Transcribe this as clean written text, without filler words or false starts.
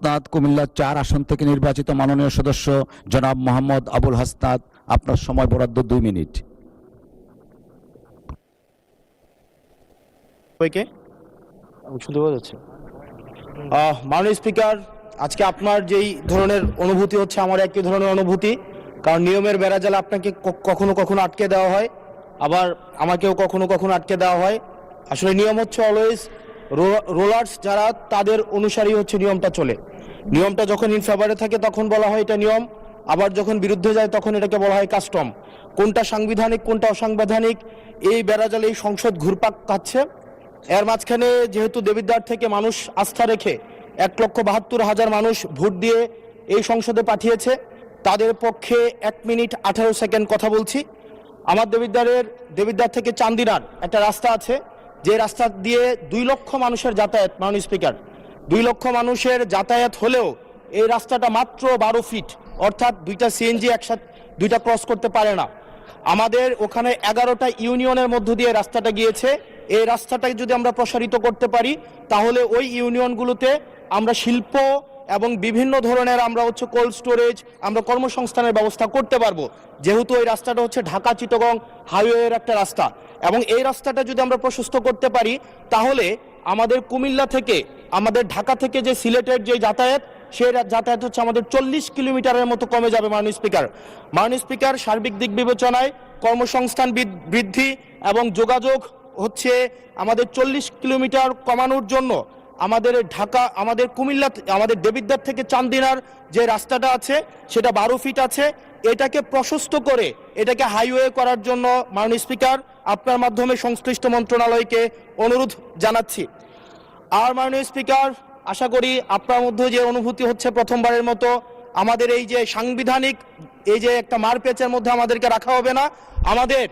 হাসনাত কুমিল্লা 4 আসন থেকে নির্বাচিত মাননীয় সদস্য জনাব মোহাম্মদ আবুল হাসনাত, আপনার সময় বরাদ্দ 2 মিনিট। মাননীয় স্পিকার, আজকে আপনার যেই ধরনের অনুভূতি হচ্ছে আমার একই ধরনের অনুভূতি, কারণ নিয়মের বেড়াজালে আপনাকে কখনো কখনো আটকে দেওয়া হয়, আবার আমাকেও কখনো কখনো আটকে দেওয়া হয়। আসলে নিয়ম হচ্ছে অলওয়েজ রোলার্স যারা তাদের অনুসারী হচ্ছে নিয়মটা চলে। নিয়মটা যখন ইন ফেভারে থাকে তখন বলা হয় এটা নিয়ম, আবার যখন বিরুদ্ধে যায় তখন এটাকে বলা হয় কাস্টম। কোনটা সাংবিধানিক কোনটা অসাংবিধানিক এই বেড়াজালে এই সংসদ ঘুরপাক খাচ্ছে। এর মাঝখানে যেহেতু দেবিদ্বার থেকে মানুষ আস্থা রেখে 1,72,000 মানুষ ভোট দিয়ে এই সংসদে পাঠিয়েছে, তাদের পক্ষে 1 মিনিট 18 সেকেন্ড কথা বলছি। আমার দেবিদ্বার থেকে চান্দিনার একটা রাস্তা আছে, যে রাস্তা দিয়ে 2 লক্ষ মানুষের যাতায়াত। মাননীয় স্পিকার, 2 লক্ষ মানুষের যাতায়াত হলেও এই রাস্তাটা মাত্র 12 ফিট, অর্থাৎ 2টা সিএনজি একসাথে 2টা ক্রস করতে পারে না। আমাদের ওখানে 11টা ইউনিয়নের মধ্য দিয়ে রাস্তাটা গিয়েছে। এই রাস্তাটাকে যদি আমরা প্রসারিত করতে পারি তাহলে ওই ইউনিয়নগুলোতে আমরা শিল্প এবং বিভিন্ন ধরনের আমরা হচ্ছে কোল্ড স্টোরেজ, আমরা কর্মসংস্থানের ব্যবস্থা করতে পারবো, যেহেতু ওই রাস্তাটা হচ্ছে ঢাকা চিটাগং হাইওয়ের একটা রাস্তা। এবং এই রাস্তাটা যদি আমরা প্রশস্ত করতে পারি তাহলে আমাদের কুমিল্লা থেকে আমাদের ঢাকা থেকে যে সিলেটের যে যাতায়াত, সেই যাতায়াত হচ্ছে আমাদের 40 কিলোমিটারের মতো কমে যাবে। মাননীয় স্পিকার, সার্বিক দিক বিবেচনায় কর্মসংস্থান বৃদ্ধি এবং যোগাযোগ হচ্ছে আমাদের 40 কিলোমিটার কমানোর জন্য আমাদের কুমিল্লা আমাদের দেবিদ্বার থেকে চান্দিনার যে রাস্তাটা আছে সেটা 12 ফিট আছে, এটাকে প্রশস্ত করে এটাকে হাইওয়ে করার জন্য মাননীয় স্পিকার আপনার মাধ্যমে সংশ্লিষ্ট মন্ত্রণালয়কে অনুরোধ জানাচ্ছি। আর মাননীয় স্পিকার, আশা করি আপনার মধ্যে যে অনুভূতি হচ্ছে প্রথমবারের মতো আমাদের এই যে সাংবিধানিক এই যে একটা মারপ্যাচের মধ্যে আমাদেরকে রাখা হবে না। আমাদের